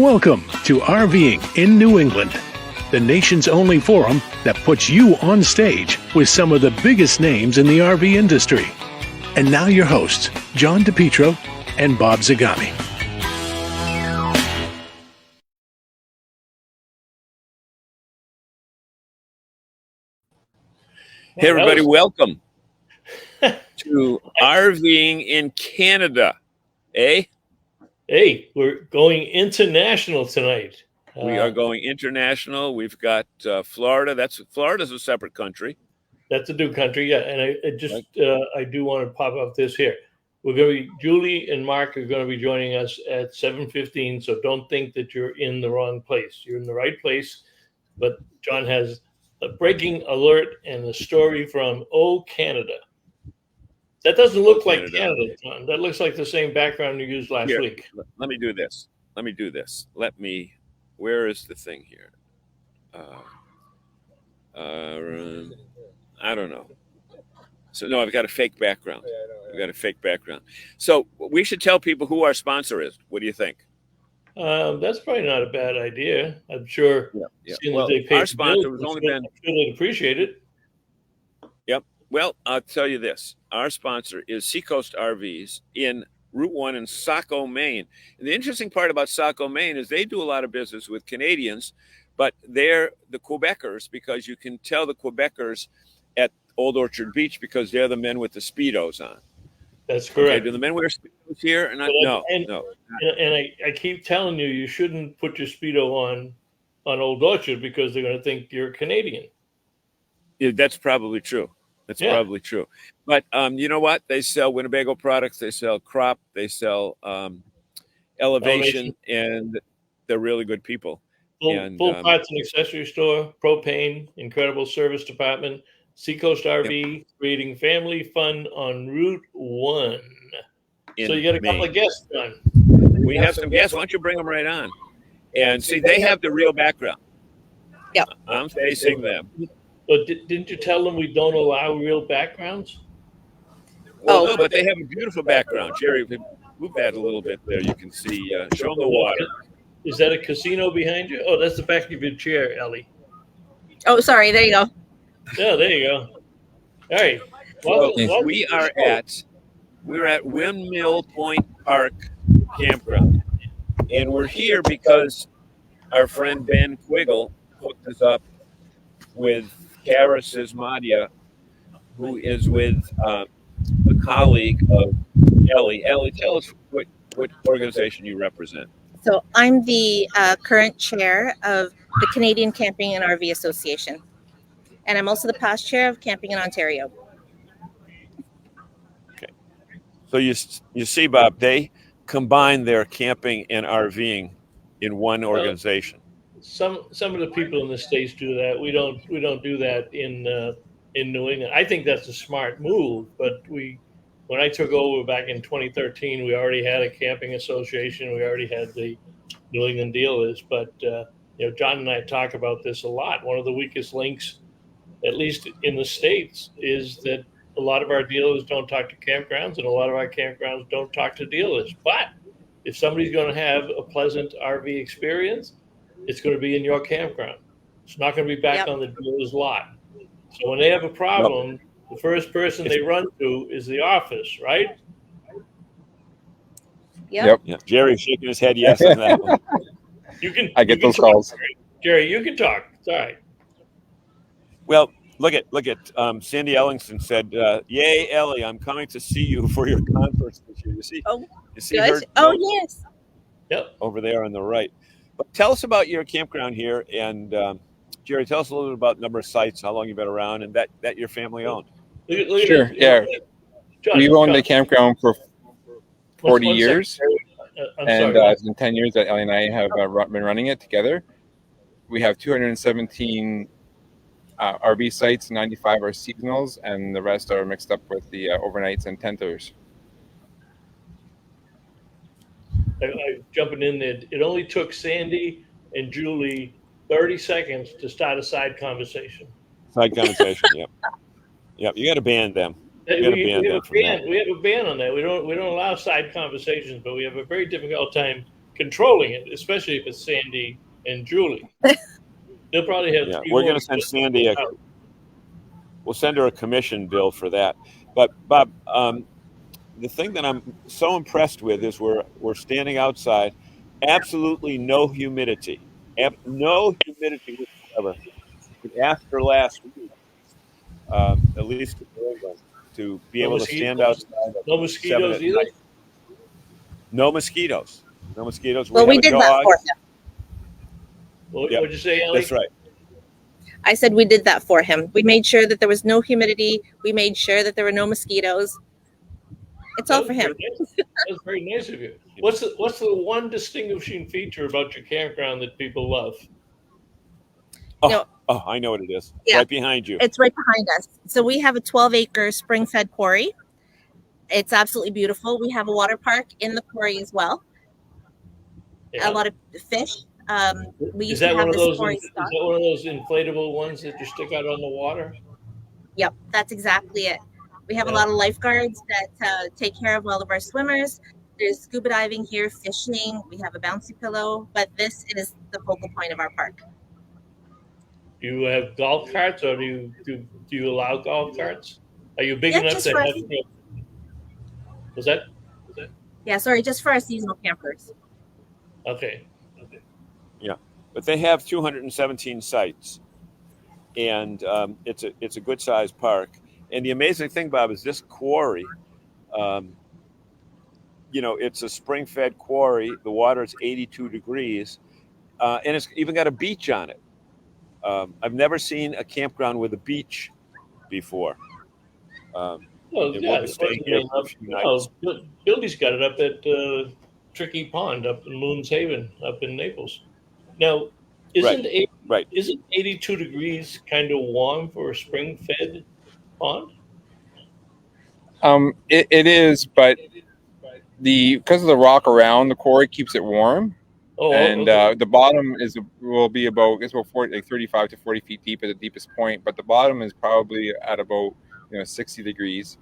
Welcome to RVing in New England, the nation's only forum that puts you on stage with some of the biggest names in the RV industry. And now your hosts, John DePietro and Bob Zagami. Hey everybody, welcome to RVing in Canada. Hey, we're going international tonight. We are going international. We've got Florida. Florida's a separate country. That's a new country, yeah. And I do want to pop up this here. We're going to be Julie and Marc are going to be joining us at 7:15. So don't think that you're in the wrong place. You're in the right place. But John has a breaking alert and a story from Canada. That doesn't look like Canada, John. That looks like the same background you used last week. Let me do this. Where is the thing here? I don't know. So, no, I've got a fake background. So we should tell people who our sponsor is. What do you think? That's probably not a bad idea. I'm sure. Yeah. Well, our sponsor has only been. I'm sure they'd appreciate it. Yep. Well, I'll tell you this. Our sponsor is Seacoast RVs in Route 1 in Saco, Maine. And the interesting part about Saco, Maine is they do a lot of business with Canadians, but they're the Quebecers because you can tell the Quebecers at Old Orchard Beach because they're the men with the Speedos on. That's correct. Okay, do the men wear Speedos here? No. And I keep telling you shouldn't put your Speedo on Old Orchard because they're going to think you're Canadian. Yeah, that's probably true. Probably true. But you know what? They sell Winnebago products. They sell crop. They sell elevation, and they're really good people. Full parts and accessory store, propane, incredible service department, Seacoast RV, creating family fun on Route 1. So you got a couple of guests, John. We have some guests. Why don't you bring them right on? And see, they have the real background. Yep. I'm facing them. But didn't you tell them we don't allow real backgrounds? Well, no, but they have a beautiful background. Jerry, if you move that a little bit there, you can see, show the water. Is that a casino behind you? Oh, that's the back of your chair, Ellie. Oh, sorry. There you go. Yeah, there you go. All right. We're at Windmill Point Park Campground. And we're here because our friend Ben Quiggle hooked us up with Kara Sismadia, who is with a colleague of Ellie. Ellie, tell us what organization you represent. So I'm the current chair of the Canadian Camping and RV Association. And I'm also the past chair of Camping in Ontario. Okay. So you see, Bob, they combine their camping and RVing in one organization. Some of the people in the States do that. We don't do that in New England. I think that's a smart move. But when I took over back in 2013, we already had a camping association. We already had the New England dealers. But John and I talk about this a lot. One of the weakest links, at least in the States, is that a lot of our dealers don't talk to campgrounds, and a lot of our campgrounds don't talk to dealers. But if somebody's going to have a pleasant RV experience, it's going to be in your campground. It's not going to be back on the dealer's lot. So when they have a problem, the first person they run to is the office, right? Yep. Jerry's shaking his head yes on that one. I get those calls. Jerry, you can talk. It's all right. Well, look at Sandy Ellingson said, "Yay, Ellie! I'm coming to see you for your conference this year." You see good. her? Oh, yes. Yep. Over there on the right. But tell us about your campground here, and Jerry, tell us a little bit about the number of sites, how long you've been around, and that your family owned. Sure. Yeah. We've owned the campground for 40 years, and it's been 10 years that Ellie and I have been running it together. We have 217 RV sites, 95 are seasonals, and the rest are mixed up with the overnights and tenters. I jumping in there. It only took Sandy and Julie 30 seconds to start a side conversation. Yep. You got to ban them. We have a ban on that. We don't allow side conversations, but we have a very difficult time controlling it, especially if it's Sandy and Julie. They'll probably have. Yeah, three we're more going to send Sandy out. we'll send her a commission bill for that. But Bob, the thing that I'm so impressed with is we're standing outside, absolutely no humidity, no humidity whatsoever. After last week, at least in New England, to be No able to stand outside at No 7 mosquitoes at either. night. No mosquitoes. No mosquitoes. Well, we have a did dog. that for him. What'd you say, Ellie? That's right. I said we did that for him. We made sure that there was no humidity. We made sure that there were no mosquitoes. It's all for him. That's very nice of you. What's the one distinguishing feature about your campground that people love? Oh, I know what it is. Yeah. Right behind you. It's right behind us. So we have a 12-acre spring-fed quarry. It's absolutely beautiful. We have a water park in the quarry as well. Yeah. A lot of fish. We Is used that to have one of this those? quarry Is stock. that one of those inflatable ones that you stick out on the water? Yep, that's exactly it. We have a lot of lifeguards that take care of all of our swimmers. There's scuba diving here, fishing. We have a bouncy pillow, but this is the focal point of our park. Do you have golf carts, or do you allow golf carts? Are you big enough just to for have? Was that? Yeah, sorry, just for our seasonal campers. Okay. Yeah, but they have 217 sites, and it's a good sized park. And the amazing thing, Bob, is this quarry. It's a spring-fed quarry. The water is 82 degrees, and it's even got a beach on it. I've never seen a campground with a beach before. Well, yeah. We'll be staying here for a few nights. Billy's got it up at Tricky Pond up in Moon's Haven up in Naples. Now, isn't 82 degrees kind of warm for a spring-fed pond? It is, but because of the rock around the quarry keeps it warm. The bottom will be about 35 to 40 feet deep at the deepest point, but the bottom is probably at about 60 degrees.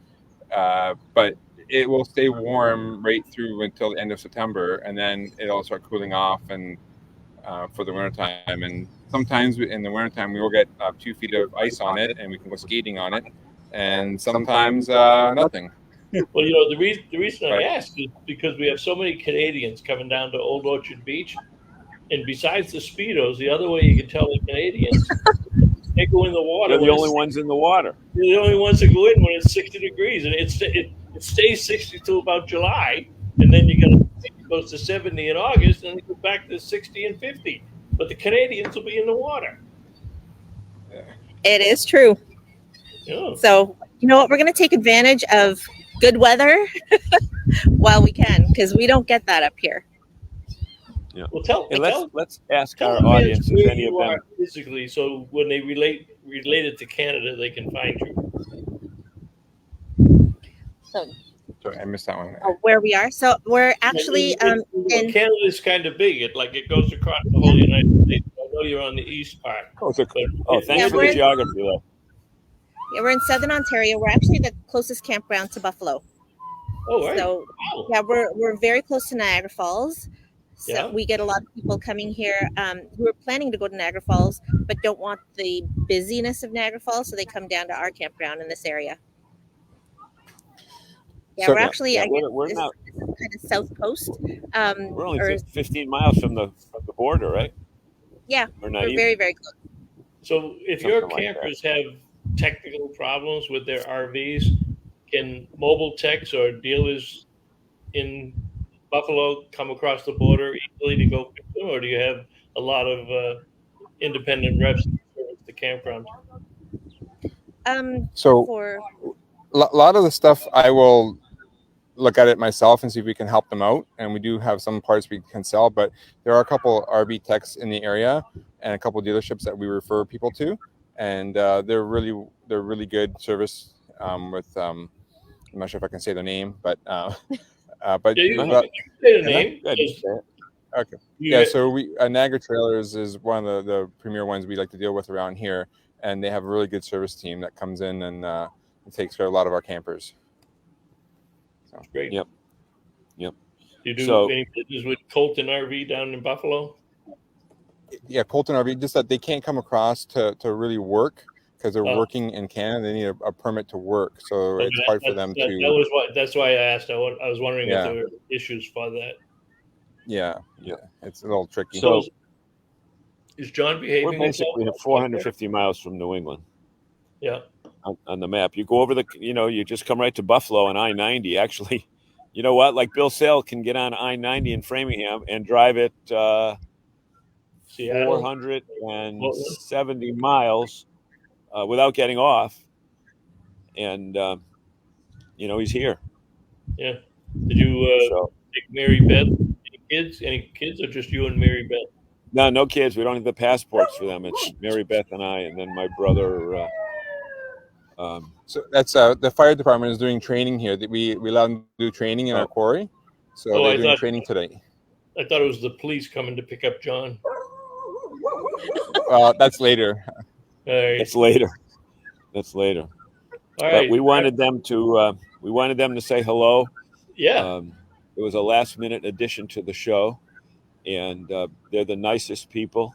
But it will stay warm right through until the end of September, and then it'll start cooling off and for the wintertime. And sometimes in the wintertime we will get 2 feet of ice on it, and we can go skating on it. And sometimes nothing. Well, the reason I ask is because we have so many Canadians coming down to Old Orchard Beach, and besides the Speedos, the other way you can tell the Canadians, they go in the water. They're the only ones in the water. They're the only ones that go in when it's 60 degrees, and it stays 60 till about July, and then it goes to 70 in August, and it goes back to 60 and 50. But the Canadians will be in the water. It is true. Yeah. So you know what? We're going to take advantage of good weather while we can, because we don't get that up here. Yeah. Well, let's ask our audience if any of them physically, so when they relate it to Canada, they can find you. So, sorry, I missed that one. Where we are. So we're actually Canada is kind of big. It goes across the whole United States. I know you're on the east part. Thanks for the geography, though. Yeah, we're in Southern Ontario. We're actually the closest campground to Buffalo. Oh, right. So, we're very close to Niagara Falls. So we get a lot of people coming here who are planning to go to Niagara Falls, but don't want the busyness of Niagara Falls, so they come down to our campground in this area. Yeah, we're actually we're not kind of south coast. We're only 15 miles from the border, right? Yeah, we're very, very close. So if your campers have technical problems with their RVs, can mobile techs or dealers in Buffalo come across the border easily to go fix them, or do you have a lot of independent reps that service the campground? A lot of the stuff I will look at it myself and see if we can help them out, and we do have some parts we can sell, but there are a couple RV techs in the area and a couple dealerships that we refer people to, and they're really good service with I'm not sure if I can say the name, but you can say the name. Okay. Yeah, so Niagara Trailers is one of the premier ones we like to deal with around here, and they have a really good service team that comes in and takes care of a lot of our campers. So great. Yep. You do any business with Colton RV down in Buffalo? Yeah, Colton RV. Just that they can't come across to really work because they're working in Canada. They need a permit to work, so it's hard for them to. That's why I asked. I was wondering if there were issues for that. Yeah, it's a little tricky. So is John behaving? We're basically 450 miles from New England. Yeah. On the map, you go over you just come right to Buffalo on I-90. Actually, you know what? Like Bill Sale can get on I-90 in Framingham and drive it 470 miles without getting off, and he's here. Yeah. Did you take Mary Beth? Any kids, or just you and Mary Beth? No kids. We don't have the passports for them. It's Mary Beth and I, and then my brother. So that's the fire department is doing training here. We allow them to do training in our quarry. So they're doing training today. I thought it was the police coming to pick up John. That's later. Right. That's later. All but right. We wanted them to say hello. Yeah. It was a last minute addition to the show, and they're the nicest people.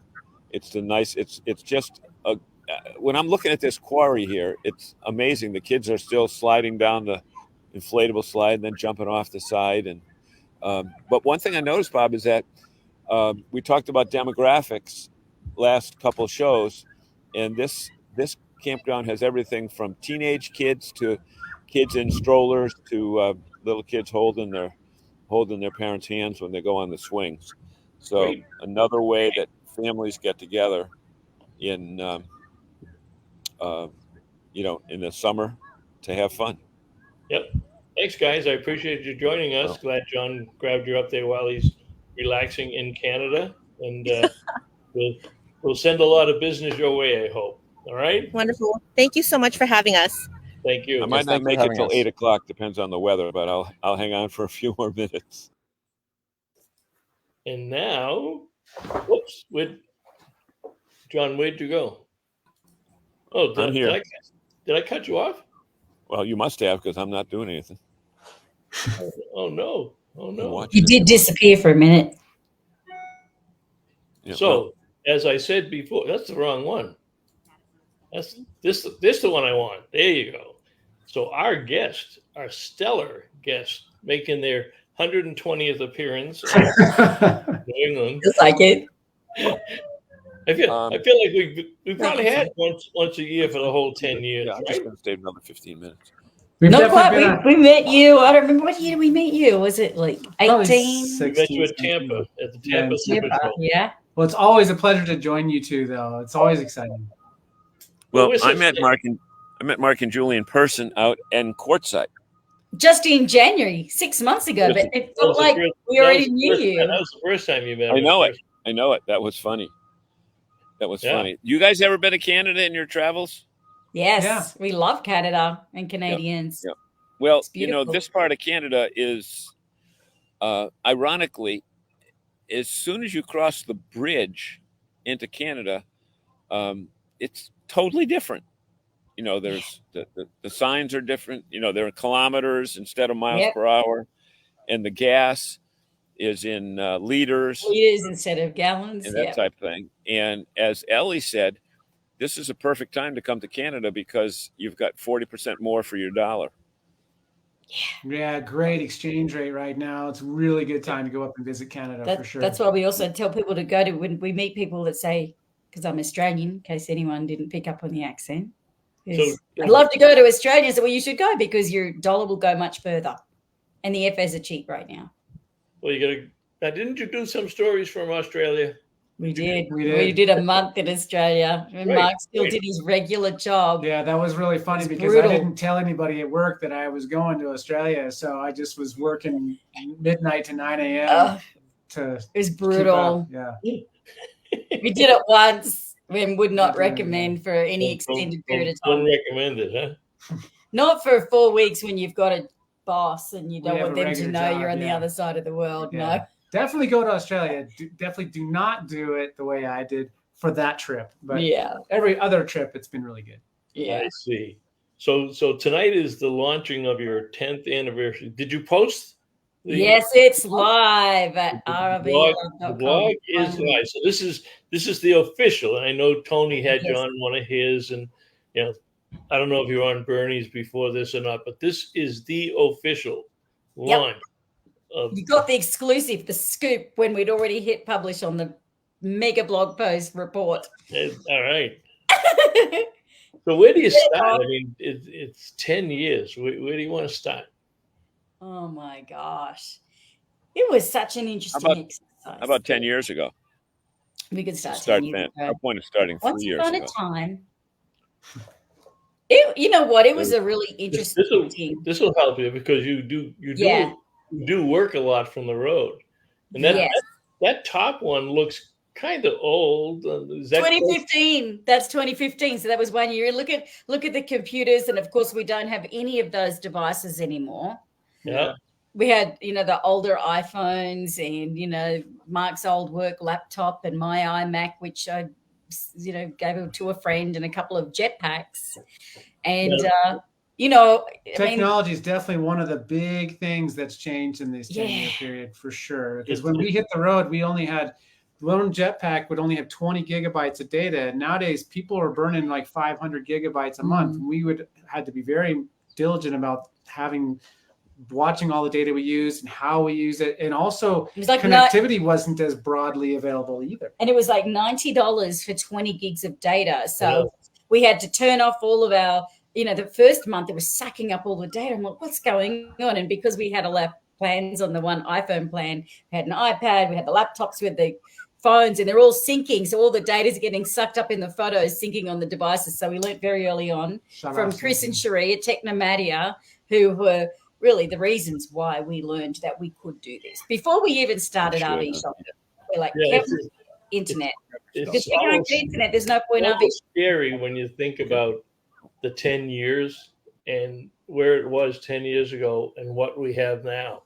It's just when I'm looking at this quarry here, it's amazing. The kids are still sliding down the inflatable slide and then jumping off the side. And but one thing I noticed, Bob, is that we talked about demographics last couple of shows, and this campground has everything from teenage kids to kids in strollers to little kids holding their parents' hands when they go on the swings. So Great. Another way that families get together in in the summer to have fun. Yep. Thanks, guys. I appreciate you joining us. Glad John grabbed you up there while he's relaxing in Canada, and we'll send a lot of business your way, I hope. All right. Wonderful. Thank you so much for having us. Thank you. I might not make it till 8 o'clock. Depends on the weather, but I'll hang on for a few more minutes. And now, John, where'd you go? Oh, I'm here. Did I cut you off? Well, you must have, because I'm not doing anything. Oh no! You did disappear for a minute. Yeah, so, as I said before, that's the wrong one. That's this the one I want. There you go. So our stellar guest, making their 120th appearance in New England. Just like it. I feel like we probably had once a year for the whole 10 years. Yeah, I'm just going to stay another 15 minutes. Not quite. We met you. I don't remember what year did we meet you. Was it like 18? We met you at Tampa at the Tampa SuperShow. Yeah. Well, it's always a pleasure to join you two, though. It's always exciting. Well, I met Marc and Julie in person out in Quartzsite. Just in January, 6 months ago, but it felt like we already knew you. That was the first time you met. I know it. That was funny. Funny. You guys ever been to Canada in your travels? Yes, we love Canada and Canadians. Yeah. Well, this part of Canada is, ironically, as soon as you cross the bridge into Canada, it's totally different. There's the signs are different. They're in kilometers instead of miles per hour, and the gas is in liters instead of gallons, and that type of thing. And as Ellie said, this is a perfect time to come to Canada because you've got 40% more for your dollar. Yeah, great exchange rate right now. It's a really good time to go up and visit Canada for sure. That's why we also tell people to go to when we meet people that say, because I'm Australian, in case anyone didn't pick up on the accent. I'd love to go to Australia, so you should go because your dollar will go much further, and the FS are cheap right now. Well, now, didn't you do some stories from Australia? We did. We did a month in Australia, and Marc still did his regular job. Yeah, that was really funny because I didn't tell anybody at work that I was going to Australia, so I just was working midnight to 9 a.m. It was brutal. Yeah, we did it once. We would not recommend for any extended period of time. Unrecommended, huh? Not for 4 weeks when you've got a boss and you don't want them to know you're on the other side of the world. Yeah. No. Definitely go to Australia. Definitely do not do it the way I did for that trip. But every other trip, it's been really good. Yeah. I see. So tonight is the launching of your 10th anniversary. Did you post Yes, it's live at RVing. The blog is live. So this is the official. And I know Tony had you on one of his, and I don't know if you were on Bernie's before this or not, but this is the official launch. You got the exclusive, the scoop, when we'd already hit publish on the mega blog post report. All right. So where do you start? I mean, it's 10 years. Where do you want to start? Oh my gosh. It was such an interesting exercise. How about 10 years ago? We could start 10 years ago. Our point of starting 3 years ago. Once upon a time. You know what? It was a really interesting thing. This will help you because you do work a lot from the road. And that top one looks kind of old. Is that 2015. That's 2015. So that was 1 year. Look at the computers, and of course we don't have any of those devices anymore. Yeah. We had, the older iPhones and, Mark's old work laptop and my iMac, which I, gave it to a friend, and a couple of jetpacks. And, technology is definitely one of the big things that's changed in this 10-year period for sure. Because when we hit the road, we only had one jetpack would only have 20 gigabytes of data. Nowadays, people are burning like 500 gigabytes a month. We had to be very diligent about watching all the data we use and how we use it. And also connectivity wasn't as broadly available either. And it was like $90 for 20 gigs of data. So we had to turn off all of our, the first month it was sucking up all the data. I'm like, what's going on? And because we had a lot of plans on the one iPhone plan, we had an iPad, we had the laptops with the phones, and they're all syncing. So all the data is getting sucked up in the photos, syncing on the devices. So we learned very early on from Chris and Cherie at Technomatia, who were really the reasons why we learned that we could do this. Before we even started RV shopping, we're like, internet. Because you don't get internet, there's no point RV. It's scary when you think about the 10 years and where it was 10 years ago and what we have now,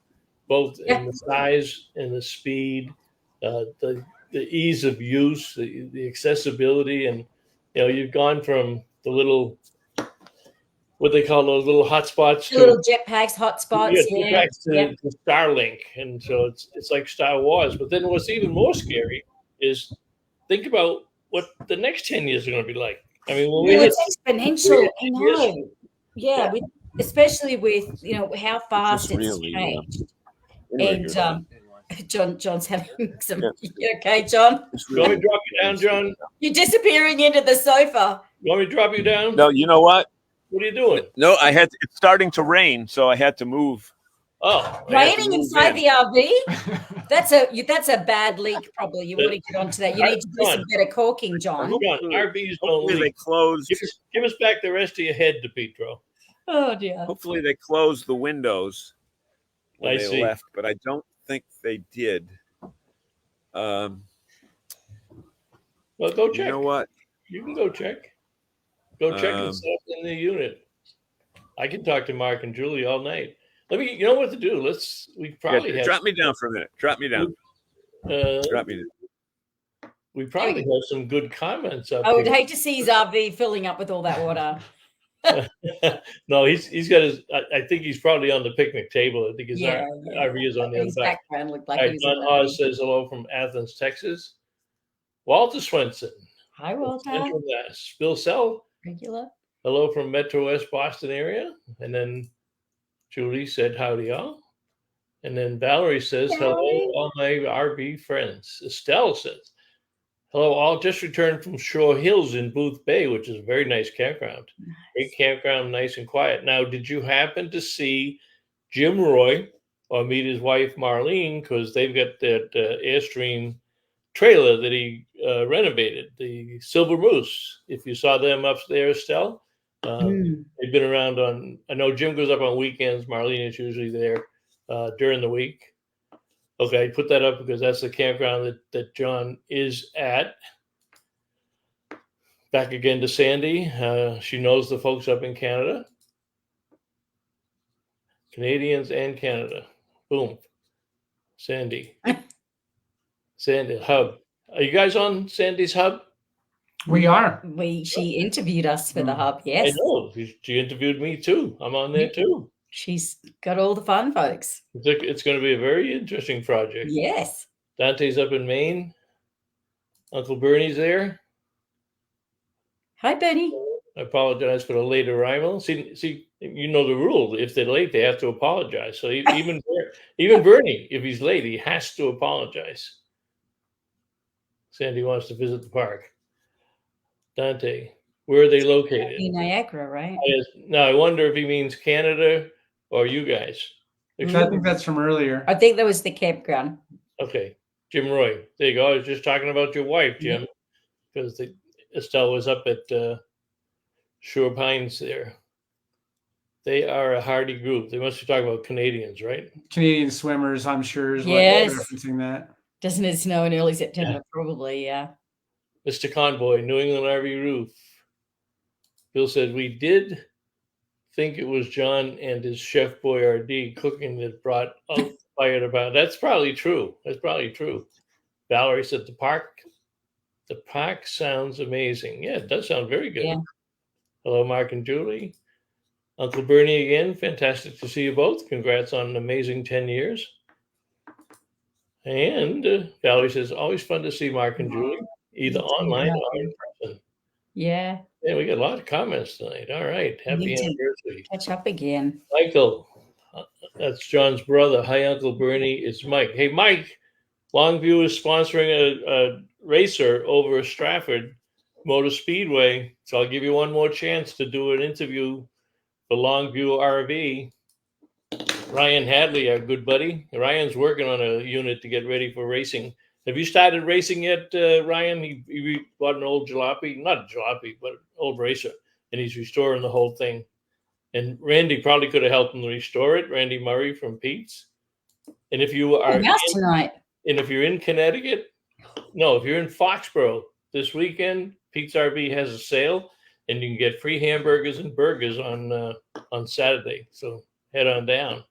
both in the size and the speed, the ease of use, the accessibility, and you've gone from the little, what they call those little hotspots, little jetpacks, hotspots, to Starlink, and so it's like Star Wars. But then what's even more scary is think about what the next 10 years are going to be like. I mean, it's exponential. I know. Especially with how fast it's changed. And John's having some. You okay, John? You want me to drop you down, John? You're disappearing into the sofa. You want me to drop you down? No, you know what? What are you doing? No, it's starting to rain, so I had to move. Oh, raining inside the RV? That's a bad leak. Probably you want to get onto that. You need to do some better caulking, John. RVs don't leak. They closed. Give us back the rest of your head, DePietro. Oh dear. Hopefully they closed the windows when they left, but I don't think they did. Well, go check. You know what? You can go check. Go check and stuff in the unit. I can talk to Mark and Julie all night. You know what to do. We probably drop me down for a minute. Drop me down. Drop me down. We probably have some good comments up I would hate to see his RV filling up with all that water. No, he's got his. I think he's probably on the picnic table. I think his RV is on the other back. Background looked like John Oz says hello from Athens, Texas. Walter Swenson. Hi, Walter. Central Mass. Bill Sell. Regular. Hello from Metro West Boston area. And then Julie said howdy y'all. And then Valerie says hello all my RV friends. Estelle says hello all, just returned from Shore Hills in Booth Bay, which is a very nice campground. Nice. Great campground, nice and quiet. Now, did you happen to see Jim Roy or meet his wife Marlene? Because they've got that Airstream trailer that he renovated, the Silver Moose. If you saw them upstairs, Estelle, they've been around I know Jim goes up on weekends. Marlene is usually there during the week. Okay, I put that up because that's the campground that John is at. Back again to Sandy. She knows the folks up in Canada. Canadians and Canada. Boom. Sandy. Sandy Hub. Are you guys on Sandy's Hub? We are. She interviewed us for the Hub, yes. I know. She interviewed me too. I'm on there too. She's got all the fun, folks. It's going to be a very interesting project. Yes. Dante's up in Maine. Uncle Bernie's there. Hi, Bernie. I apologize for the late arrival. See, you know the rule. If they're late, they have to apologize. So even Bernie, if he's late, he has to apologize. Sandy wants to visit the park. Dante, where are they located? In Niagara, right? Now, I wonder if he means Canada or you guys. I think that's from earlier. I think that was the campground. Okay. Jim Roy. There you go. I was just talking about your wife, Jim, because Estelle was up at Shore Pines there. They are a hardy group. They must be talking about Canadians, right? Canadian swimmers, I'm sure, is yes. what referencing that. Doesn't it snow in early September? Probably, yeah. Mr. Convoy, New England RV Roof. Bill said, we did think it was John and his Chef Boyardee cooking that brought out fire about. That's probably true. Valerie said the park sounds amazing. Yeah, it does sound very good. Yeah. Hello, Mark and Julie. Uncle Bernie again. Fantastic to see you both. Congrats on an amazing 10 years. And Valerie says, always fun to see Mark and Julie, either online or in person. Yeah. Yeah, we got a lot of comments tonight. All right. Happy anniversary. Catch up again. Michael, that's John's brother. Hi, Uncle Bernie. It's Mike. Hey, Mike, Longview is sponsoring a racer over Stratford Motor Speedway. So I'll give you one more chance to do an interview for Longview RV. Ryan Hadley, our good buddy. Ryan's working on a unit to get ready for racing. Have you started racing yet, Ryan? He bought an old jalopy, not a jalopy, but an old racer, and he's restoring the whole thing. And Randy probably could have helped him restore it. Randy Murray from Pete's. And if you are if you're in Connecticut, no, if you're in Foxborough this weekend, Pete's RV has a sale, and you can get free hamburgers and burgers on Saturday. So head on down.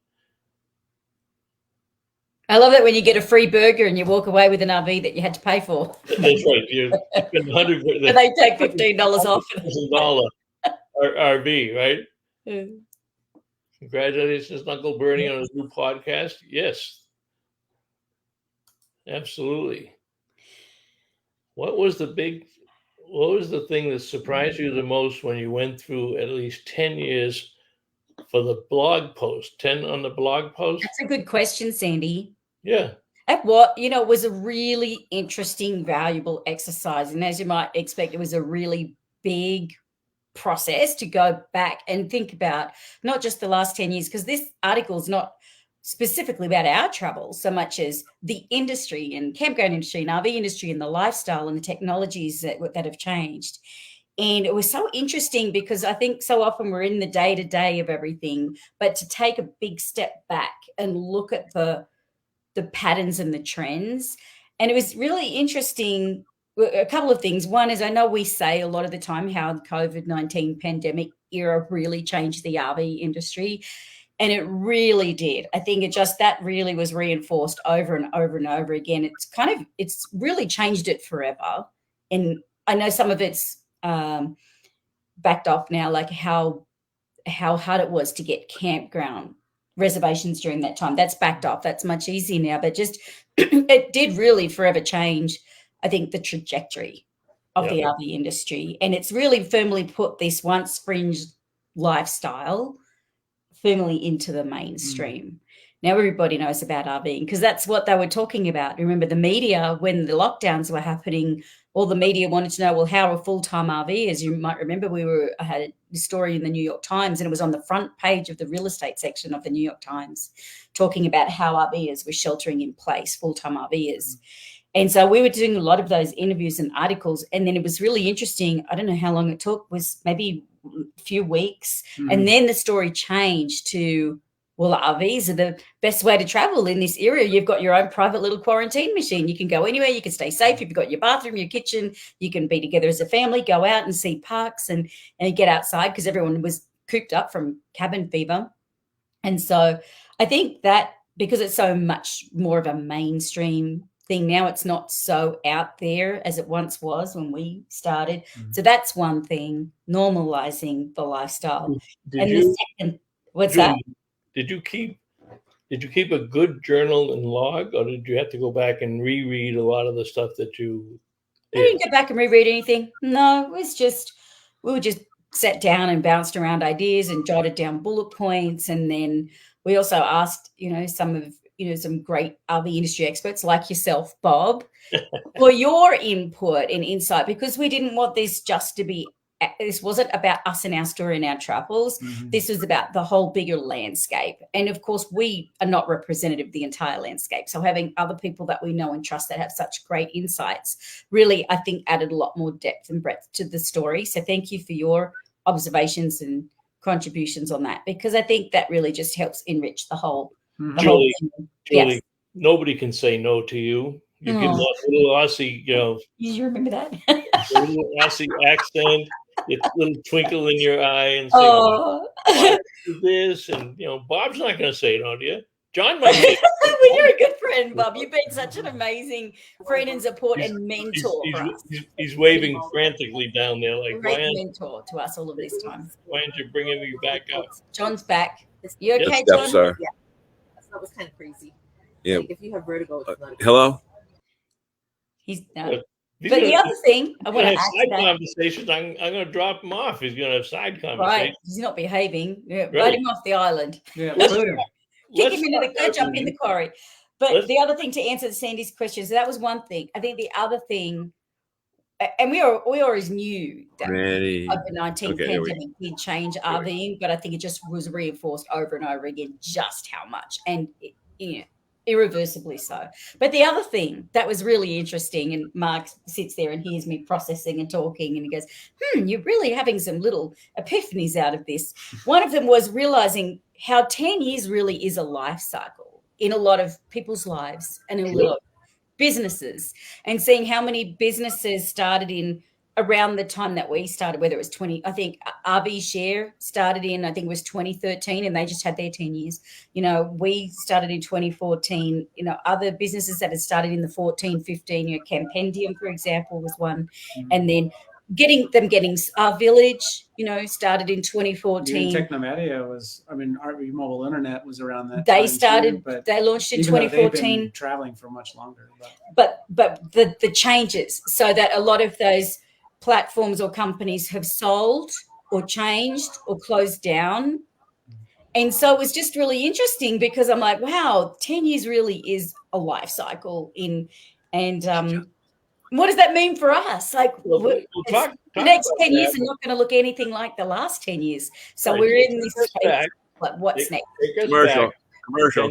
I love it when you get a free burger and you walk away with an RV that you had to pay for. That's right. You spend $100. And they take $15 off. $1,000 RV, right? Yeah. Congratulations, Uncle Bernie, on his new podcast. Yes, absolutely. What was the thing that surprised you the most when you went through at least 10 years for the blog post? 10 on the blog post? That's a good question, Sandy. Yeah. It was a really interesting, valuable exercise. And as you might expect, it was a really big process to go back and think about not just the last 10 years, because this article is not specifically about our travel so much as the industry and campground industry and RV industry and the lifestyle and the technologies that have changed. And it was so interesting because I think so often we're in the day-to-day of everything, but to take a big step back and look at the patterns and the trends. And it was really interesting. A couple of things. One is I know we say a lot of the time how the COVID-19 pandemic era really changed the RV industry. And it really did. I think that really was reinforced over and over and over again. It's really changed it forever. And I know some of it's backed off now, like how hard it was to get campground reservations during that time. That's backed off. That's much easier now. But just it did really forever change, I think, the trajectory of the RV industry. And it's really firmly put this once fringe lifestyle firmly into the mainstream. Now everybody knows about RVing because that's what they were talking about. Remember the media, when the lockdowns were happening, all the media wanted to know, well, how are full-time RVers? You might remember I had a story in the New York Times, and it was on the front page of the real estate section of the New York Times, talking about how RVers were sheltering in place, full-time RVers. And so we were doing a lot of those interviews and articles, and then it was really interesting. I don't know how long it took, was maybe a few weeks. And then the story changed to, well, RVs are the best way to travel in this area. You've got your own private little quarantine machine. You can go anywhere. You can stay safe. You've got your bathroom, your kitchen. You can be together as a family, go out and see parks and get outside because everyone was cooped up from cabin fever. And so I think that because it's so much more of a mainstream thing now, it's not so out there as it once was when we started. So that's one thing, normalizing the lifestyle. What's that? did you keep a good journal and log, or did you have to go back and reread a lot of the stuff that you did? I didn't go back and reread anything. No, it was just, we were just sat down and bounced around ideas and jotted down bullet points. And then we also asked, some great other industry experts like yourself, Bob, for your input and insight, because we didn't want this just to be, this wasn't about us and our story and our travels. Mm-hmm. This was about the whole bigger landscape. And of course, we are not representative of the entire landscape. So having other people that we know and trust that have such great insights really, I think, added a lot more depth and breadth to the story. So thank you for your observations and contributions on that, because I think that really just helps enrich the whole. Julie, yes. Nobody can say no to you. You give that little Aussie, You remember that? little Aussie accent, a little twinkle in your eye, and say, do this, and Bob's not going to say no to you. John might say, well, you're a good friend, Bob. You've been such an amazing friend and support and mentor for us. He's waving frantically down there, like, great mentor to us all of this time. Why aren't you bringing me back up? John's back. You okay, John? John? Sir. Yeah, that was kind of crazy. Yeah. Like, if you have vertigo, it's not hello. He's done. But the other thing I want to ask side conversations. I'm going to drop him off. He's going to have side conversations. Right. He's not behaving. Right him off the island. Yeah. Kick him into the jump in the quarry. But the other thing, to answer Sandy's question, so that was one thing. I think the other thing, and we always knew that COVID-19 pandemic did change RVing, but I think it just was reinforced over and over again just how much, and irreversibly so. But the other thing that was really interesting, and Mark sits there and hears me processing and talking, and he goes, you're really having some little epiphanies out of this. One of them was realizing how 10 years really is a life cycle in a lot of people's lives and in a lot of businesses, and seeing how many businesses started in around the time that we started, whether it was I think RV Share started in, I think it was 2013, and they just had their 10 years. We started in 2014, other businesses that had started in the 14, 15, Campendium, for example, was one. And then getting our village, started in 2014. Technomedia was, RV Mobile Internet was around that. They started, too, they launched in 2014. Been traveling for much longer. But the changes, so that a lot of those platforms or companies have sold or changed or closed down. And so it was just really interesting, because I'm like, wow, 10 years really is a life cycle what does that mean for us? Like, the next 10 years are not going to look anything like the last 10 years. So we're in this space, like, what's next? Commercial.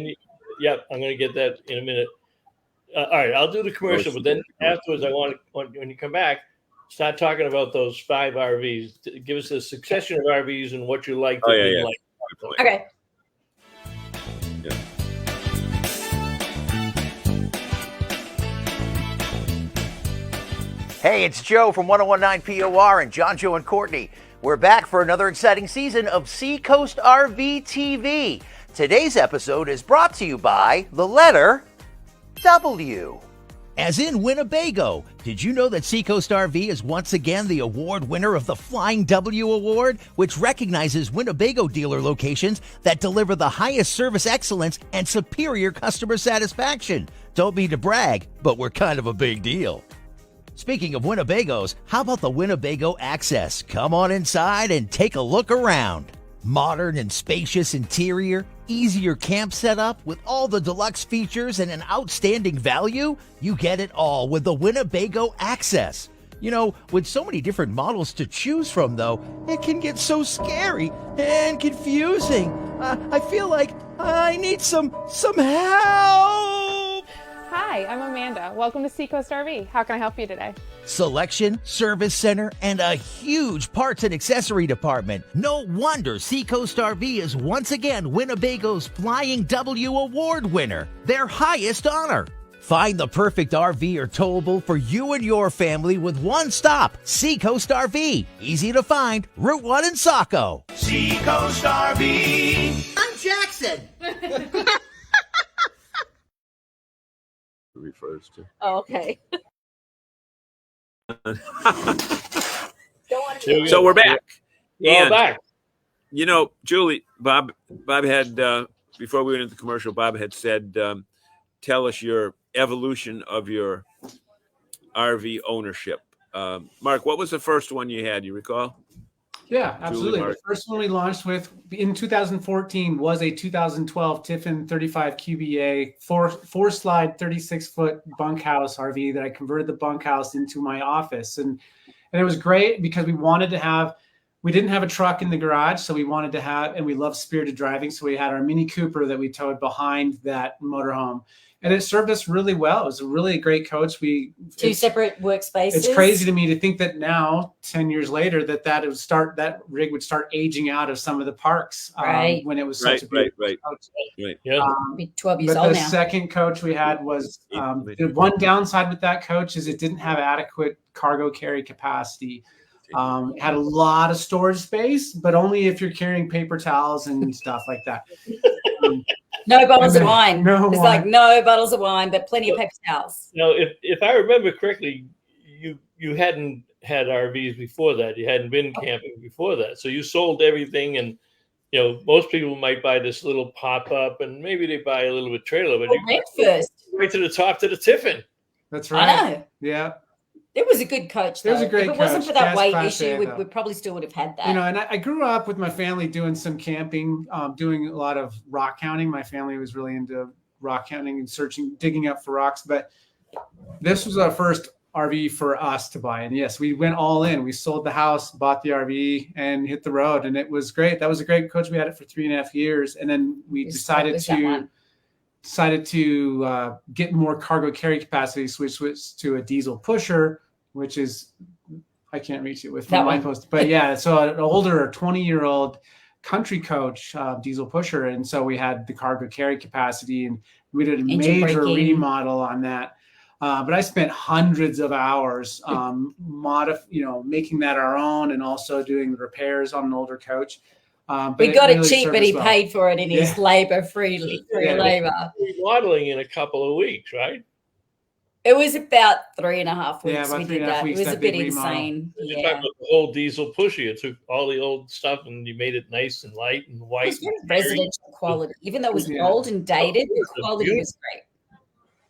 Yep, I'm going to get that in a minute. All right, I'll do the commercial, but then afterwards, I want when you come back, start talking about those 5 RVs. Give us a succession of RVs and what you like. Okay. Yeah. Hey, it's Joe from 1019 POR and John, Joe, and Courtney. We're back for another exciting season of Seacoast RV TV. Today's episode is brought to you by the letter W. As in Winnebago. Did you know that Seacoast RV is once again the award winner of the Flying W Award, which recognizes Winnebago dealer locations that deliver the highest service excellence and superior customer satisfaction? Don't mean to brag, but we're kind of a big deal. Speaking of Winnebagos, how about the Winnebago Access? Come on inside and take a look around. Modern and spacious interior, easier camp setup with all the deluxe features and an outstanding value? You get it all with the Winnebago Access. With so many different models to choose from, though, it can get so scary and confusing. I feel like I need some help. Hi, I'm Amanda. Welcome to Seacoast RV. How can I help you today? Selection, service center, and a huge parts and accessory department. No wonder Seacoast RV is once again Winnebago's Flying W Award winner, their highest honor. Find the perfect RV or towable for you and your family with one stop, Seacoast RV. Easy to find, Route 1 in Saco. Seacoast RV. I'm Jackson. Refers to. Oh, okay. So we're back. We're back. You know, Julie, Bob had before we went into the commercial, Bob had said, "Tell us your evolution of your RV ownership." Mark, what was the first one you had? You recall? Yeah, absolutely. Julie, the first one we launched with in 2014 was a 2012 Tiffin 35 QBA four slide 36-foot bunkhouse RV that I converted the bunkhouse into my office, and it was great because we didn't have a truck in the garage, so we wanted to have, and we love spirited driving, so we had our Mini Cooper that we towed behind that motorhome. And it served us really well. It was a really great coach. Two separate workspaces. It's crazy to me to think that now, 10 years later, that rig would start aging out of some of the parks when it was such a big coach. Yeah. 12 years but old the now. second coach we had was the one downside with that coach is it didn't have adequate cargo carry capacity. It had a lot of storage space, but only if you're carrying paper towels and stuff like that. No bottles of wine. No It's wine. like no bottles of wine, but plenty of paper towels. You know, if I remember correctly, you hadn't had RVs before that. You hadn't been camping before that. So you sold everything, and you know, most people might buy this little pop-up and maybe they buy a little bit trailer, but you went first. Right to the top to the Tiffin. That's right. I know. Yeah. It was a good coach, though. It was a great If it wasn't coach. for that Gas weight class issue, A, we probably still would have had that. You know, and I grew up with my family doing some camping, doing a lot of rock counting. My family was really into rock counting and digging up for rocks. But this was our first RV for us to buy. And yes, we went all in. We sold the house, bought the RV, and hit the road. And it was great. That was a great coach. We had it for 3.5 years. And then we decided to get more cargo carry capacity, switch to a diesel pusher, which is, I can't reach it with my line post, but yeah, so an older 20-year-old country coach diesel pusher. And so we had the cargo carry capacity, and we did a major remodel on that. But I spent hundreds of hours making that our own and also doing repairs on an older coach. We got it cheap, but he paid for it in his labor freely, free labor. Remodeling in a couple of weeks, right? It was about 3.5 weeks. Yeah, about we 3.5 did that. weeks. It was a bit insane. You're talking about the whole diesel pusher. You took all the old stuff and you made it nice and light and white. It was very residential quality. Even though it was old and dated, the quality was great.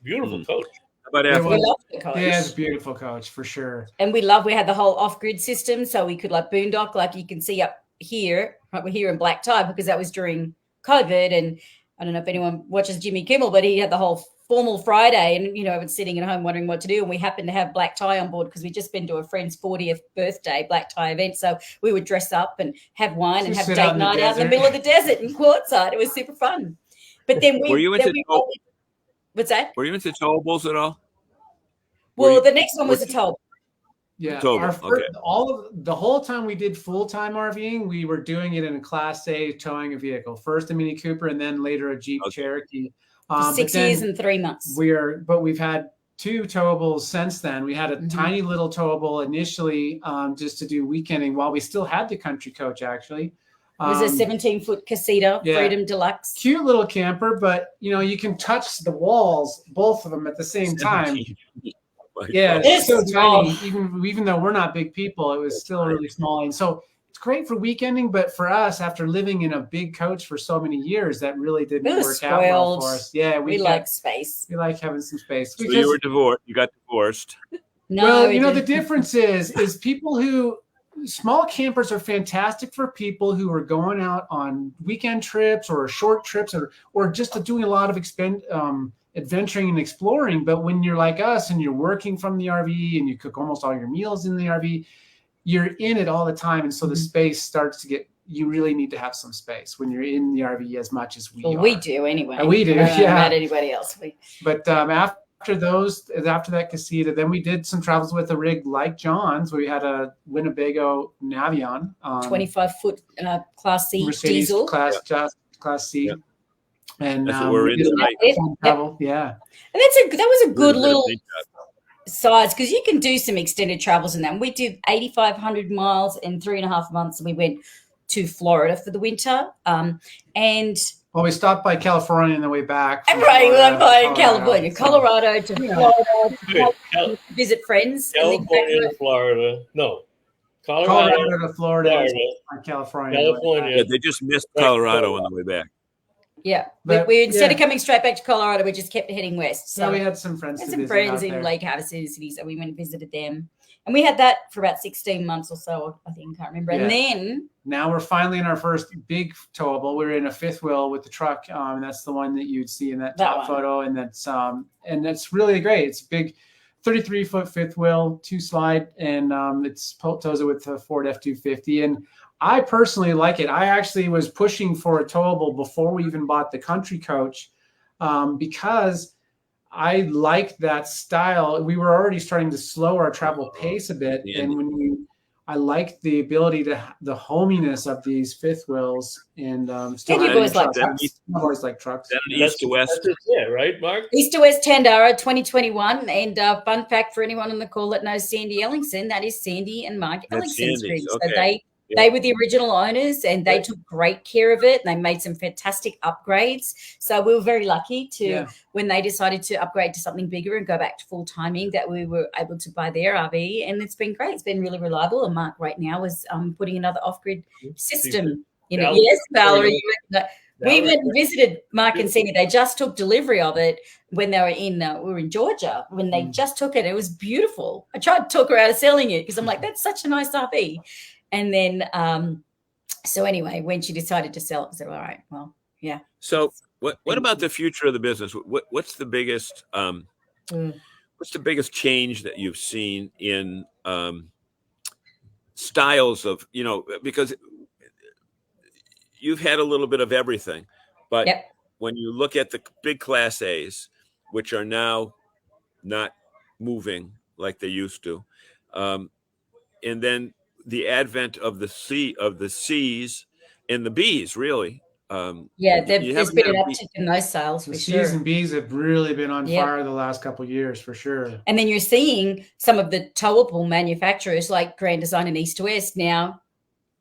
Beautiful coach. We loved the coach. Yeah, it's a beautiful coach for sure. And we had the whole off-grid system, so we could like boondock, like you can see up here. Right, we're here in black tie because that was during COVID. And I don't know if anyone watches Jimmy Kimmel, but he had the whole formal Friday, and I was sitting at home wondering what to do, and we happened to have black tie on board because we'd just been to a friend's 40th birthday black tie event, so we would dress up and have wine and have date night out in the middle of the desert in Quartzsite. It was super fun. But then were you into what's that? Were you into towables at all? Well, the next one was a towable. Yeah, the whole time we did full-time RVing, we were doing it in a Class A towing a vehicle. First a Mini Cooper, and then later a Jeep Cherokee. 6 years and 3 months. But we've had 2 towables since then. We had a tiny little towable initially just to do weekending while we still had the country coach, actually. It was a 17-foot Casita Freedom Deluxe. Cute little camper, but you can touch the walls, both of them at the same time. Yeah, it's so tiny. Even though we're not big people, it was still really small. And so it's great for weekending, but for us, after living in a big coach for so many years, that really didn't work out well for us. Yeah, we like space. We like having some space. So you were divorced. You got divorced. No, well, the difference is people who small campers are fantastic for people who are going out on weekend trips or short trips or just doing a lot of adventuring and exploring. But when you're like us and you're working from the RV and you cook almost all your meals in the RV, you're in it all the time. And so the space starts to you really need to have some space when you're in the RV as much as we are. We do anyway. We do, yeah. Not anybody else. But after that Casita, then we did some travels with a rig like John's. We had a Winnebago Navion. 25-foot Class C Mercedes diesel. Class C. Yep. And that's what we're in tonight. Travel. Yeah. And that was a good little size because you can do some extended travels in that. And we did 8,500 miles in 3.5 months. And we went to Florida for the winter. Well, we stopped by California on the way back. California, Colorado to Florida to visit friends. California to Florida. No. Colorado to Florida, California. Yeah, they just missed Colorado on the way back. Yeah, but we instead of coming straight back to Colorado, we just kept heading west. So we had some friends. In Lake Havasu City, so we went and visited them, and we had that for about 16 months or so. I think, I can't remember. Yeah. And then now we're finally in our first big towable. We're in a fifth wheel with the truck, and that's the one that you'd see in that top photo, and that's really great. It's a big 33-foot fifth wheel, 2-slide, and it's tows it with a Ford F-250. And I personally like it. I actually was pushing for a towable before we even bought the Country Coach because I liked that style. We were already starting to slow our travel pace a bit, and I liked the ability the hominess of these fifth wheels, and still you always like trucks. Always like trucks. East to west, right, Mark? East to west Tandara 2021, and fun fact for anyone on the call that knows Sandy Ellingson, that is Sandy and Mark Ellingson's rig. So they were the original owners, and they took great care of it. They made some fantastic upgrades. So we were very lucky when they decided to upgrade to something bigger and go back to full timing, that we were able to buy their RV, and it's been great. It's been really reliable. And Mark right now is putting another off-grid system in it. Yes, Valerie. We went and visited Mark and Sandy. They just took delivery of it when they were we were in Georgia. When they just took it, it was beautiful. I tried to talk her out of selling it because I'm like, that's such a nice RV. And then, so anyway, when she decided to sell it, I said, all right, well, yeah. So what about the future of the business? What's the biggest, what's the biggest change that you've seen in styles of, because you've had a little bit of everything, but when you look at the big Class A's, which are now not moving like they used to, and then the advent of the C's and the B's, really. There's been an uptick in those sales for sure. C's and B's have really been on fire the last couple of years, for sure. And then you're seeing some of the towable manufacturers like Grand Design and East to West now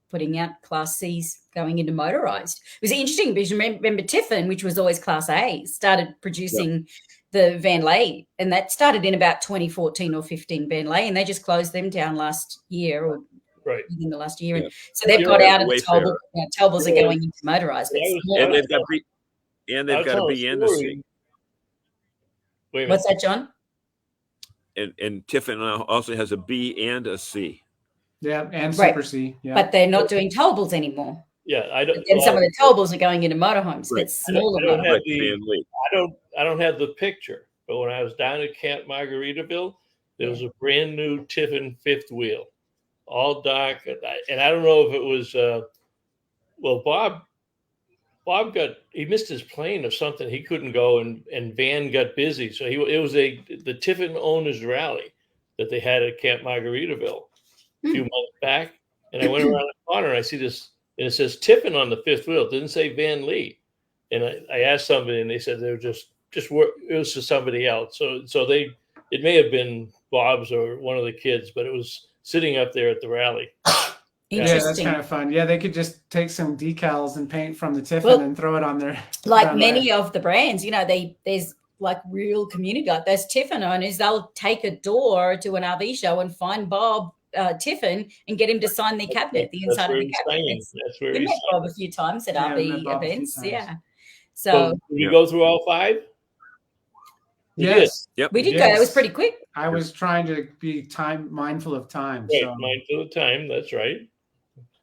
putting out Class C's going into motorized. It was interesting because remember Tiffin, which was always Class A, started producing the Van Leigh, and that started in about 2014 or 15 Van Leigh, and they just closed them down last year or in the last year. And so they've got out of the towable. Towables are going into motorized. And they've got a B and a C. What's that, John? And Tiffin also has a B and a C. Yeah, and Super C. Yeah. But they're not doing towables anymore. Yeah, I don't. And some of the towables are going into motorhomes. Right. That's smaller. I don't have the picture, but when I was down at Camp Margaritaville, there was a brand new Tiffin fifth wheel, all dark, and I don't know if it was. Bob he missed his plane or something. He couldn't go, and Van got busy, so it was the Tiffin owners rally that they had at Camp Margaritaville a few months back, and I went around the corner and I see this. And it says Tiffin on the fifth wheel. It didn't say Van Leigh. And I asked somebody, and they said they were just it was to somebody else. So it may have been Bob's or one of the kids, but it was sitting up there at the rally. Yeah, that's kind of fun. Yeah, they could just take some decals and paint from the Tiffin and throw it on there. Like many of the brands, there's like real community. Like those Tiffin owners, they'll take a door to an RV show and find Bob Tiffin and get him to sign the cabinet, the inside of the cabinet. That's where we met Bob a few times at RV events. Yeah. So did you go through all 5? Yes. Yep. We did go. It was pretty quick. I was trying to be mindful of time. Right, mindful of time. That's right.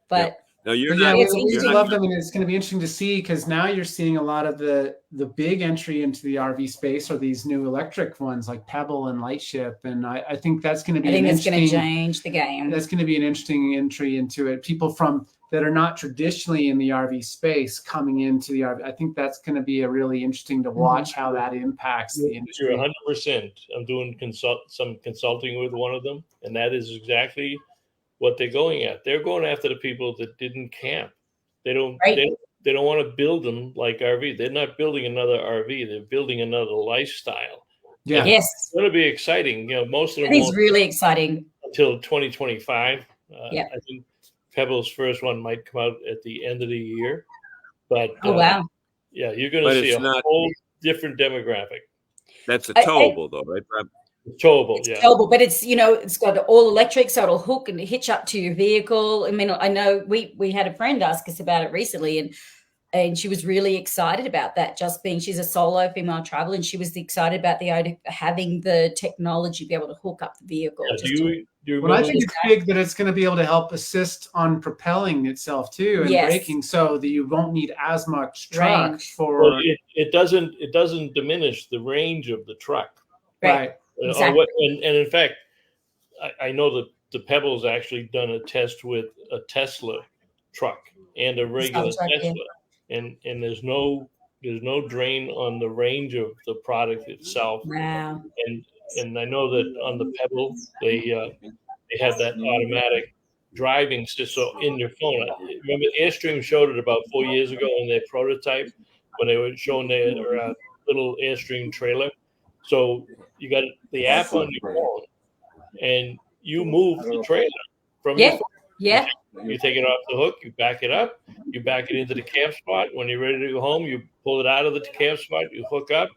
But no, you're not. We love them, and it's going to be interesting to see because now you're seeing a lot of the big entry into the RV space are these new electric ones like Pebble and Lightship, and I think that's going to be. I think it's going to change the game. That's going to be an interesting entry into it. People that are not traditionally in the RV space coming into the RV. I think that's going to be a really interesting to watch how that impacts the industry. You're 100%. I'm doing some consulting with one of them, and that is exactly what they're going at. They're going after the people that didn't camp. They don't they don't want to build them like RV. They're not building another RV. They're building another lifestyle. Yeah. Yes. It's going to be exciting. Most of them. It's really exciting. Until 2025. Yeah. I think Pebble's first one might come out at the end of the year. But wow. Yeah, you're going to see a whole different demographic. That's a towable, though, right, Bob? It's towable, It's yeah. towable, but it's, it's got all electric, so it'll hook and hitch up to your vehicle. I mean, I know we had a friend ask us about it recently, and she was really excited about that. She's a solo female traveler, and she was excited about the idea of having the technology to be able to hook up the vehicle. Yeah, well, I think it's big that it's going to be able to help assist on propelling itself too and braking, so that you won't need as much truck for. Well, it doesn't diminish the range of the truck, right? Exactly. And in fact, I know that the Pebble's actually done a test with a Tesla truck and a regular Tesla, and there's no drain on the range of the product itself. Wow. And I know that on the Pebble they have that automatic driving system in your phone. Remember, Airstream showed it about 4 years ago in their prototype when they were showing their little Airstream trailer. So you got the app on your phone, and you move the trailer from your phone. Yeah. You take it off the hook, you back it up, you back it into the camp spot. When you're ready to go home, you pull it out of the camp spot, you hook up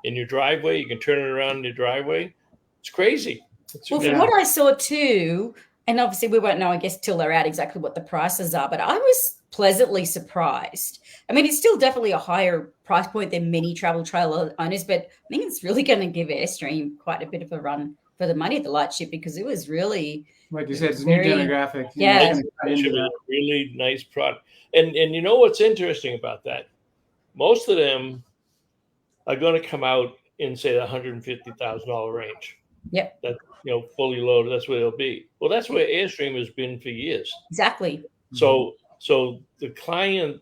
in your driveway. You can turn it around in your driveway. It's crazy. Well, from what I saw too, and obviously we won't know, I guess, till they're out exactly what the prices are, but I was pleasantly surprised. I mean, it's still definitely a higher price point than many travel trailer owners, but I think it's really going to give Airstream quite a bit of a run for the money at the Lightship, because it was really, like you said, it's a new demographic. Yeah, it's a really nice product. And you know what's interesting about that? Most of them are going to come out in, say, the $150,000 range. Yep. That, fully loaded, that's where they'll be. Well, that's where Airstream has been for years. Exactly. So the client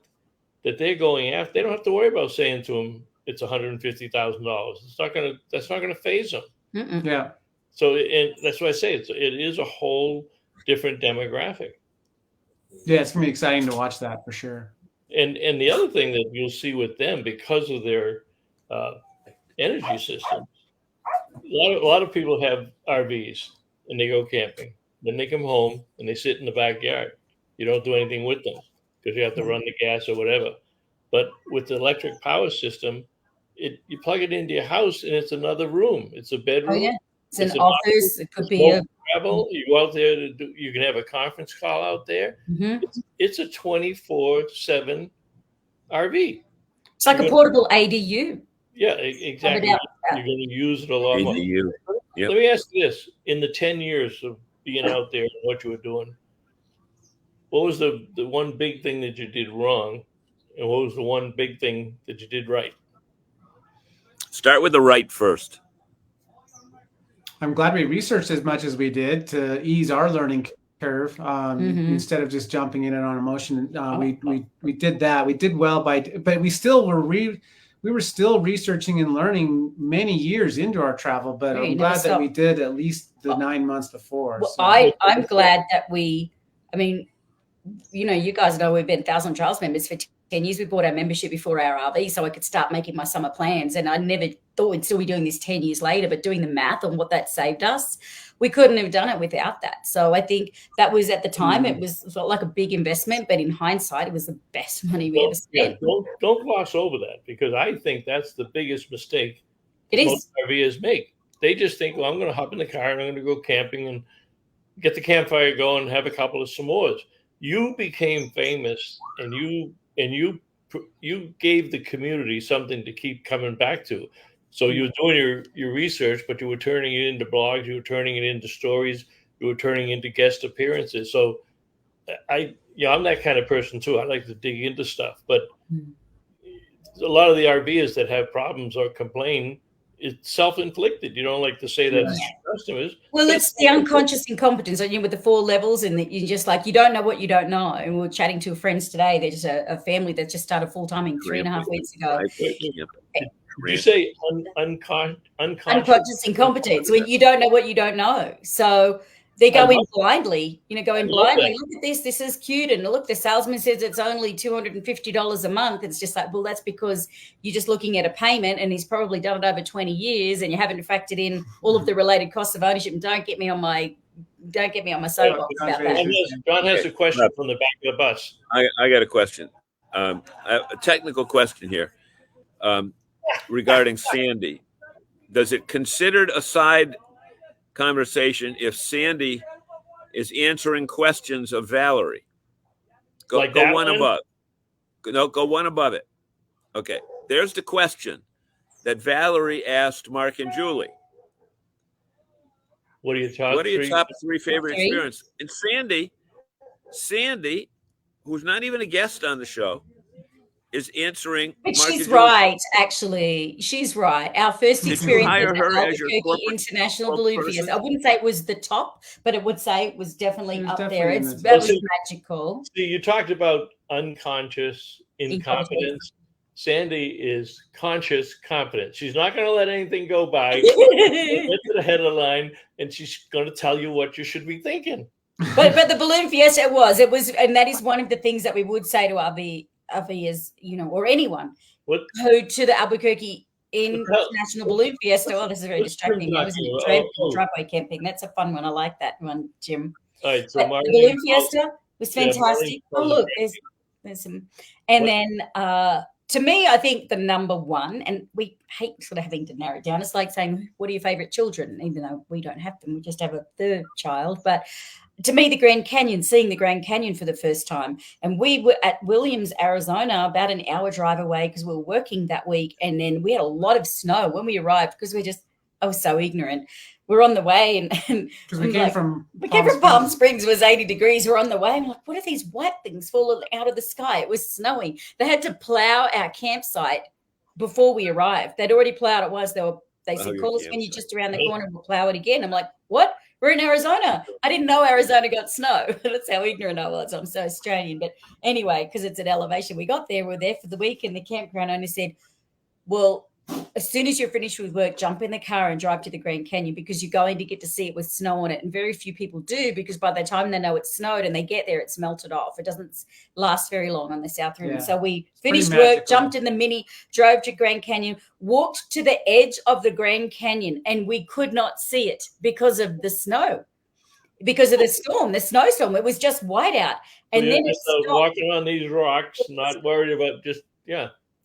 that they're going after, they don't have to worry about saying to them it's $150,000. That's not gonna phase them. Mm-mm. Yeah. So and that's why I say it is a whole different demographic. Yeah, it's gonna be exciting to watch that for sure. And the other thing that you'll see with them, because of their energy system, a lot of people have RVs and they go camping. Then they come home and they sit in the backyard. You don't do anything with them because you have to run the gas or whatever. But with the electric power system, you plug it into your house and it's another room. It's a bedroom. Oh, yeah. It's an office. It could be a travel. You go out there you can have a conference call out there. Mm-hmm. It's a 24/7 RV. It's like a portable ADU. Yeah, exactly. You're going to use it a lot more. ADU. Yep. Let me ask you this: in the 10 years of being out there and what you were doing, what was the one big thing that you did wrong, and what was the one big thing that you did right? Start with the right first. I'm glad we researched as much as we did to ease our learning curve instead of just jumping in it on emotion. We did that. We did well but we still were still researching and learning many years into our travel. But I'm glad that we did at least the 9 months before. Well, so. I'm glad that you guys know we've been 1,000 Trails members for 10 years. We bought our membership before our RV so I could start making my summer plans. And I never thought we'd still be doing this 10 years later, but doing the math on what that saved us, we couldn't have done it without that. So I think that was, at the time, it felt like a big investment, but in hindsight, it was the best money we ever spent. Don't gloss over that, because I think that's the biggest mistake most RVers make. They just think, well, I'm going to hop in the car and I'm going to go camping and get the campfire going and have a couple of s'mores. You became famous, and you gave the community something to keep coming back to. So you were doing your research, but you were turning it into blogs, you were turning it into stories, you were turning into guest appearances. So I'm that kind of person too. I like to dig into stuff, but a lot of the RVers that have problems or complain, it's self-inflicted. You don't like to say that to customers. Well, it's the unconscious incompetence, with the 4 levels, and that you just you don't know what you don't know. And we were chatting to friends today. They're just a family that just started full-timing 3.5 weeks ago. Did you say unconscious incompetence, when you don't know what you don't know? So they go in blindly, Look at this is cute. And look, the salesman says it's only $250 a month. It's just like, well, that's because you're just looking at a payment, and he's probably done it over 20 years and you haven't factored in all of the related costs of ownership. And don't get me on my soapbox about that. John has a question from the back of the bus. I got a question. A technical question here regarding Sandy. Does it considered a side conversation if Sandy is answering questions of Valerie. Go one above. No, go one above it. Okay. There's the question that Valerie asked Marc and Julie. What are your top three favorite experiences? And Sandy, who's not even a guest on the show, is answering. But she's right, actually. She's right. Our first experience hire with her the as your Albuquerque International Balloon Fiesta. I wouldn't say it was the top, but it would say it was definitely up there. That was magical. See, you talked about unconscious incompetence. Sandy is conscious competence. She's not going to let anything go by. Get to the head of the line, and she's going to tell you what you should be thinking. But the Balloon Fiesta, it was, and that is one of the things that we would say to RVers, or anyone who to the Albuquerque International Balloon Fiesta. Oh, this is very distracting. It was driveway camping. That's a fun one. I like that one, Jim. All right, so the Balloon Fiesta was fantastic. Look, there's some, and then to me, I think the number one, and we hate sort of having to narrow it down. It's like saying, "What are your favorite children?" Even though we don't have them, we just have a third child, but. To me, the Grand Canyon, seeing the Grand Canyon for the first time. And we were at Williams, Arizona, about an hour drive away because we were working that week. And then we had a lot of snow when we arrived because I was so ignorant. We're on the way and we came from Palm Springs. It was 80 degrees. We're on the way. I'm like, what are these white things falling out of the sky? It was snowing. They had to plow our campsite before we arrived. They'd already plowed it once. They said, call us when you're just around the corner. We'll plow it again. I'm like, what? We're in Arizona. I didn't know Arizona got snow. That's how ignorant I was. I'm so Australian. But anyway, because it's at elevation, we got there. We're there for the week, and the campground owner said, well, as soon as you're finished with work, jump in the car and drive to the Grand Canyon because you're going to get to see it with snow on it. And very few people do because by the time they know it's snowed and they get there, it's melted off. It doesn't last very long on the South Rim. Yeah. So we finished work, jumped in the Mini, drove to Grand Canyon, walked to the edge of the Grand Canyon, and we could not see it because of the snow, because of the storm, the snowstorm. It was just white out. And then it's walking on these rocks, not worried about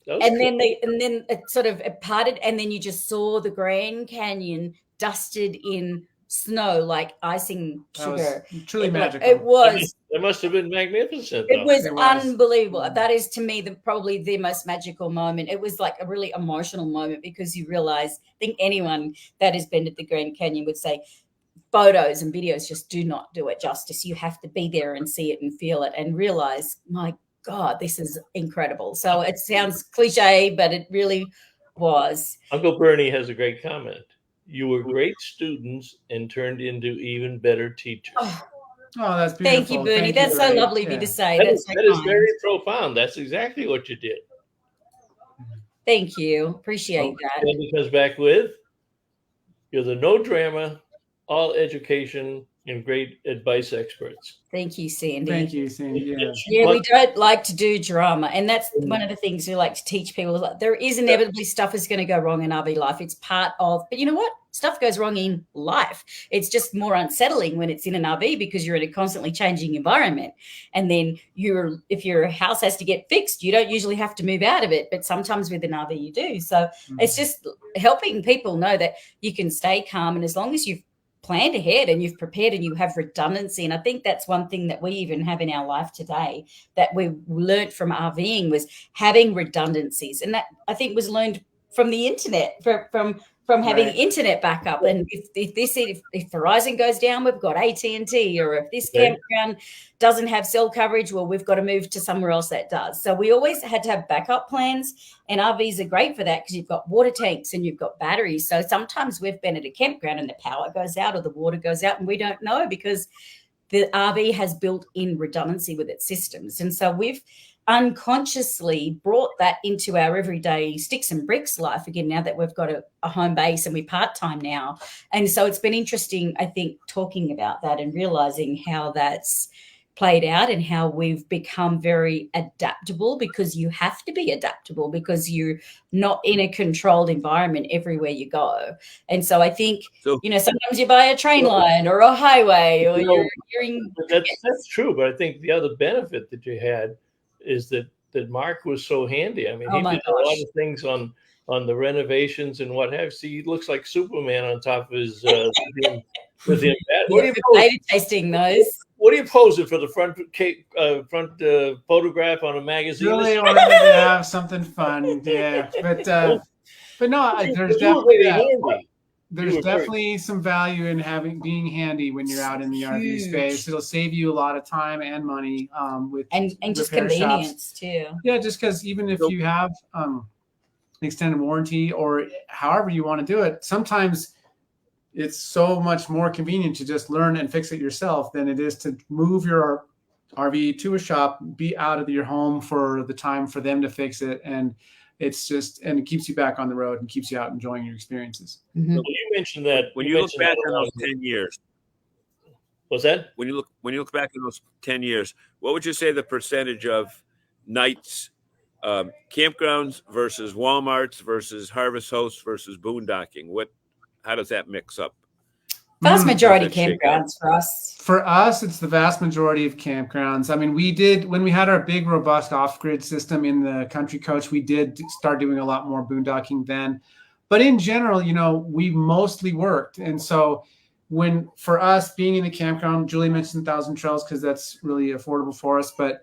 And then it sort of parted, and then you just saw the Grand Canyon dusted in snow like icing sugar. Truly magical. It was. It must have been magnificent. It was unbelievable. That is to me probably the most magical moment. It was like a really emotional moment because you realize, I think anyone that has been at the Grand Canyon would say, photos and videos just do not do it justice. You have to be there and see it and feel it and realize, my God, this is incredible. So it sounds cliche, but it really was. Uncle Bernie has a great comment. You were great students and turned into even better teachers. Oh, that's beautiful. Thank you, Bernie. That's so lovely of you to say. That is very profound. That's exactly what you did. Thank you. Appreciate that. And he comes back with, you're the no drama, all education, and great advice experts. Thank you, Sandy. Thank you, Sandy. Yeah, we don't like to do drama. And that's one of the things we like to teach people. There is inevitably stuff is going to go wrong in RV life. It's part of, but you know what? Stuff goes wrong in life. It's just more unsettling when it's in an RV because you're in a constantly changing environment. And then if your house has to get fixed, you don't usually have to move out of it. But sometimes with an RV you do. So it's just helping people know that you can stay calm. And as long as you've planned ahead and you've prepared and you have redundancy. And I think that's one thing that we even have in our life today that we learned from RVing was having redundancies. And that I think was learned from the internet, from having internet backup. And if Verizon goes down, we've got AT&T, or if this campground doesn't have cell coverage, well, we've got to move to somewhere else that does. So we always had to have backup plans, and RVs are great for that because you've got water tanks and you've got batteries. So sometimes we've been at a campground and the power goes out or the water goes out and we don't know because the RV has built-in redundancy with its systems. And so we've unconsciously brought that into our everyday sticks and bricks life again now that we've got a home base and we're part-time now. And so it's been interesting, I think, talking about that and realizing how that's played out and how we've become very adaptable because you have to be adaptable because you're not in a controlled environment everywhere you go. And so I think, sometimes you buy a train line or a highway or you're in. That's true. But I think the other benefit that you had is that Marc was so handy. I mean, he did a lot of things on on the renovations and what have. See, he looks like Superman on top of his with him. What are you tasting those? What are you posing for the front photograph on a magazine? Really wanted to have something fun, yeah. But no, there's definitely there's definitely some value in being handy when you're out in the RV space. It'll save you a lot of time and money with and just convenience too. Yeah, just because even if you have extended warranty or however you want to do it, sometimes it's so much more convenient to just learn and fix it yourself than it is to move your RV to a shop, be out of your home for the time for them to fix it. And it's just, and it keeps you back on the road and keeps you out enjoying your experiences. Mm-hmm. So you mentioned that when you look back on those 10 years, what's that? When you look back in those 10 years, what would you say the percentage of nights, campgrounds versus Walmarts versus harvest hosts versus boondocking? How does that mix up? Vast majority campgrounds for us. For us, it's the vast majority of campgrounds. I mean, when we had our big, robust off-grid system in the Country Coach, we did start doing a lot more boondocking then. But in general, we mostly worked. And so for us being in the campground, Julie mentioned 1,000 trails because that's really affordable for us. But,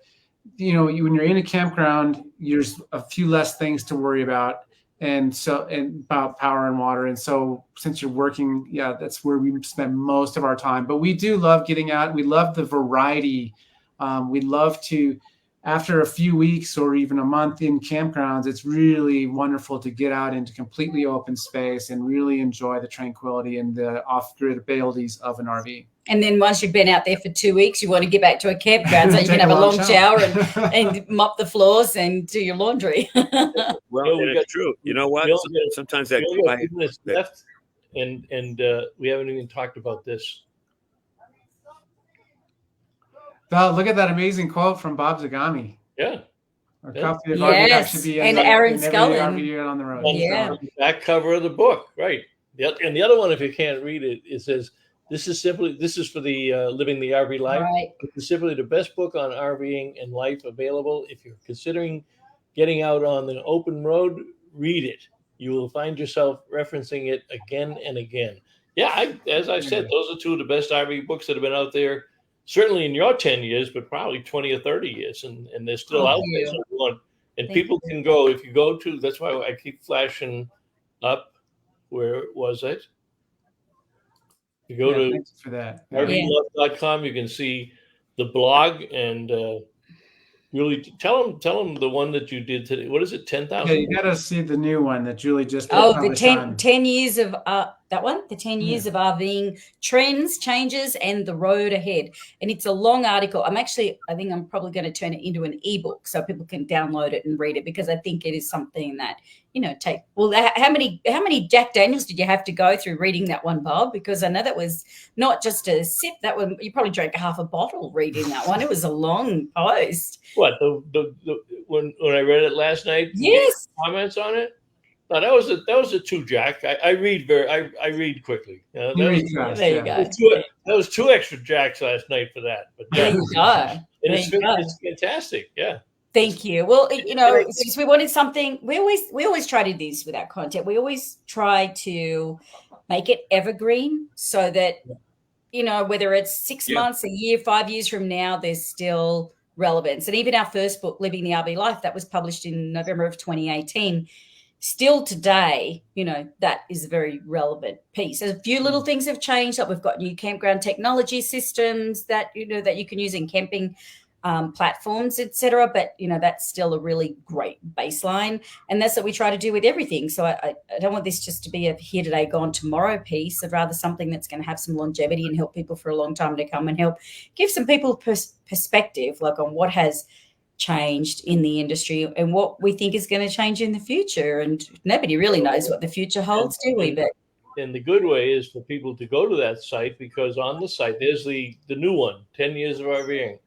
when you're in a campground, there's a few less things to worry about. And about power and water. And so since you're working, that's where we spend most of our time. But we do love getting out. We love the variety. We love to, after a few weeks or even a month in campgrounds, it's really wonderful to get out into completely open space and really enjoy the tranquility and the off-grid abilities of an RV. And then once you've been out there for 2 weeks, you want to get back to a campground so you can have a long shower and mop the floors and do your laundry. Well, it's true. You know what? Sometimes that left, and we haven't even talked about this. Look at that amazing quote from Bob Zagami. Yeah. Our copy of RV should be and Aaron Scullin. On the road. On the back cover of the book, right? And the other one, if you can't read it, it says, This is for the Living the RV Life. Right. It's simply the best book on RVing and life available. If you're considering getting out on the open road, read it. You will find yourself referencing it again and again. Yeah, as I said, those are two of the best RV books that have been out there, certainly in your 10 years, but probably 20 or 30 years. And they're still out there. So people can go, if you go to, that's why I keep flashing up. Where was it? You go to RVlove.com, you can see the blog and Julie, tell them the one that you did today. What is it? 10,000? Yeah, you got to see the new one that Julie just the 10 years of that one, the 10 years of RVing trends, changes, and the road ahead. And it's a long article. I think I'm probably going to turn it into an ebook so people can download it and read it, because I think it is something that, how many Jack Daniels did you have to go through reading that one, Bob? Because I know that was not just a sip. That one, you probably drank half a bottle reading that one. It was a long post. What, when I read it last night? Yes. Comments on it? No, that was a 2, Jack. I read quickly. There you go. That was 2 extra Jacks last night for that. But there you go. It's fantastic. Yeah. Thank you. Well, since we wanted something, we always try to do this with our content. We always try to make it evergreen so that, whether it's 6 months, a year, 5 years from now, there's still relevance. And even our first book, Living the RV Life, that was published in November of 2018. Still today, that is a very relevant piece. A few little things have changed. Like we've got new campground technology systems that that you can use in camping platforms, etc. But that's still a really great baseline, and that's what we try to do with everything. So I don't want this just to be a here today, gone tomorrow piece. I'd rather something that's going to have some longevity and help people for a long time to come, and help give some people perspective, like on what has changed in the industry and what we think is going to change in the future. And nobody really knows what the future holds, do we? But and the good way is for people to go to that site, because on the site there's the new one, 10 years of RVing.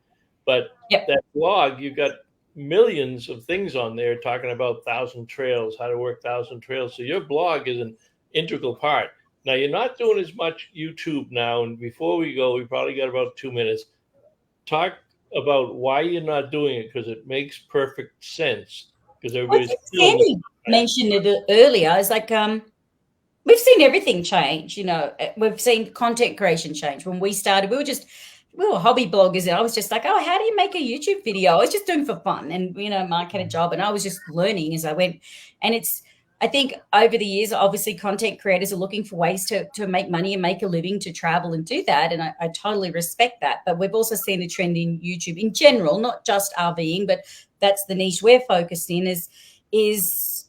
But that blog, you've got millions of things on there talking about 1,000 trails, how to work 1,000 trails. So your blog is an integral part. Now, you're not doing as much YouTube now. And before we go, we probably got about 2 minutes. Talk about why you're not doing it, because it makes perfect sense. because everybody's. Sandy mentioned it earlier. It's like we've seen everything change. We've seen content creation change. When we started, we were hobby bloggers, and I was just like, oh, how do you make a YouTube video? I was just doing for fun, and Mark had a job, and I was just learning as I went. And I think over the years, obviously, content creators are looking for ways to make money and make a living, to travel and do that, and I totally respect that. But we've also seen a trend in YouTube in general, not just RVing, but that's the niche we're focused in, is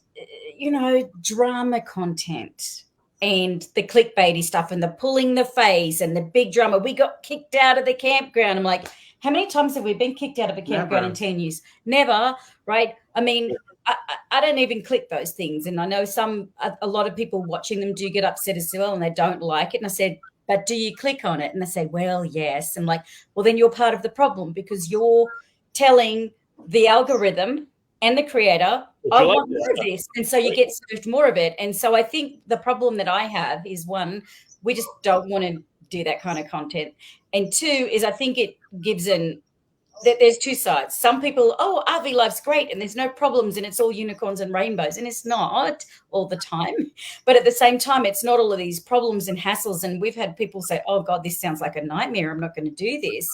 drama content. And the clickbaity stuff and the pulling the face and the big drama. We got kicked out of the campground. I'm like, how many times have we been kicked out of a campground in 10 years? Never, right? I mean, I don't even click those things. And I know a lot of people watching them do get upset as well, and they don't like it. And I said, but do you click on it? And they say, well, yes. I'm like, well, then you're part of the problem, because you're telling the algorithm and the creator, I want more of this. And so you get served more of it. And so I think the problem that I have is, one, we just don't want to do that kind of content. And two is, I think it gives there's two sides. Some people, oh, RV life's great and there's no problems and it's all unicorns and rainbows. And it's not all the time. But at the same time, it's not all of these problems and hassles. And we've had people say, oh, God, this sounds like a nightmare. I'm not going to do this.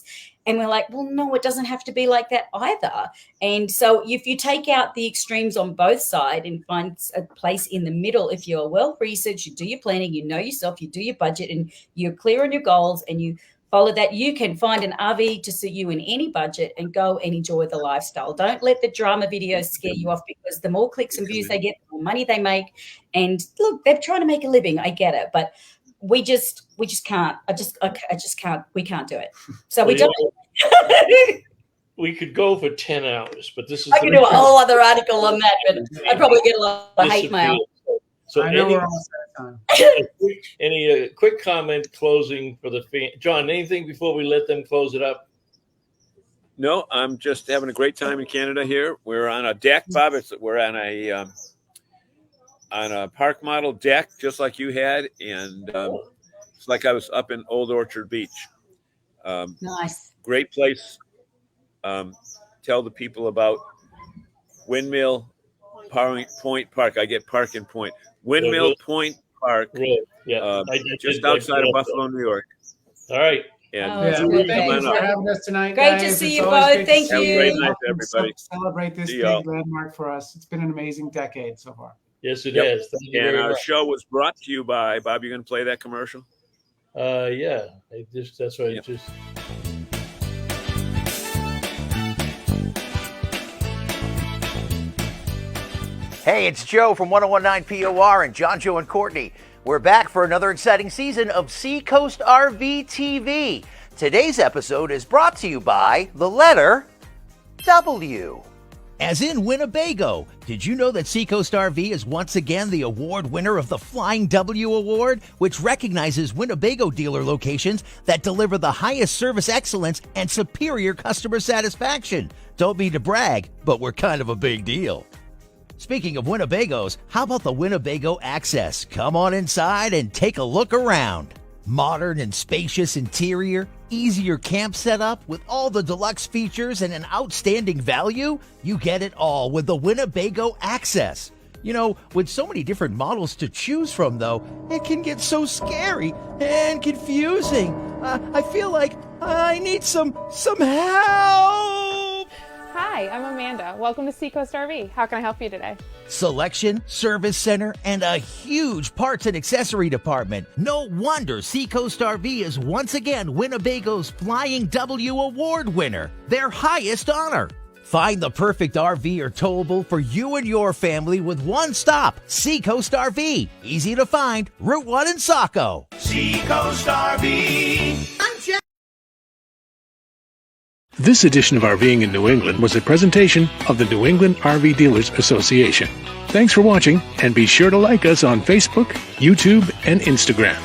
And we're like, well, no, it doesn't have to be like that either. And so if you take out the extremes on both sides and find a place in the middle, if you're well-researched, you do your planning, you know yourself, you do your budget, and you're clear on your goals, and you follow that, you can find an RV to suit you in any budget and go and enjoy the lifestyle. Don't let the drama videos scare you off, because the more clicks and views they get, the more money they make. And look, they're trying to make a living. I get it, but we just can't. I just can't. We can't do it. So we don't. We could go for 10 hours, but this is. I could do a whole other article on that, but I'd probably get a lot of hate mail. So I know we're almost out of time. Any quick comment closing for the John? Anything before we let them close it up? No, I'm just having a great time in Canada here. We're on a deck, Bob. We're on a park model deck, just like you had, and it's like I was up in Old Orchard Beach. Nice. Great place. Tell the people about Windmill Point Park. I get Park and Point. Windmill Point Park, just outside of Buffalo, New York. All right. And thank you for having us tonight. Great guys. to see It's you always both. great Thank to see you. Have a great night, everybody. Celebrate this See big y'all. landmark for us. It's been an amazing decade so far. Yes, it is. Thank you And very our much. show was brought to you by Bob. You going to play that commercial? Yeah. That's right. Yep. Just. Hey, it's Joe from 1019 POR and John, Joe, and Courtney. We're back for another exciting season of Seacoast RV TV. Today's episode is brought to you by the letter W. As in Winnebago. Did you know that Seacoast RV is once again the award winner of the Flying W Award, which recognizes Winnebago dealer locations that deliver the highest service excellence and superior customer satisfaction? Don't mean to brag, but we're kind of a big deal. Speaking of Winnebagos, how about the Winnebago Access? Come on inside and take a look around. Modern and spacious interior, easier camp setup with all the deluxe features and an outstanding value? You get it all with the Winnebago Access. You know, with so many different models to choose from, though, it can get so scary and confusing. I feel like I need some help. Hi, I'm Amanda. Welcome to Seacoast RV. How can I help you today? Selection, service center, and a huge parts and accessory department. No wonder Seacoast RV is once again Winnebago's Flying W Award winner, their highest honor. Find the perfect RV or towable for you and your family with one stop, Seacoast RV. Easy to find, Route 1 in Saco. Seacoast RV. This edition of RVing in New England was a presentation of the New England RV Dealers Association. Thanks for watching, and be sure to like us on Facebook, YouTube, and Instagram.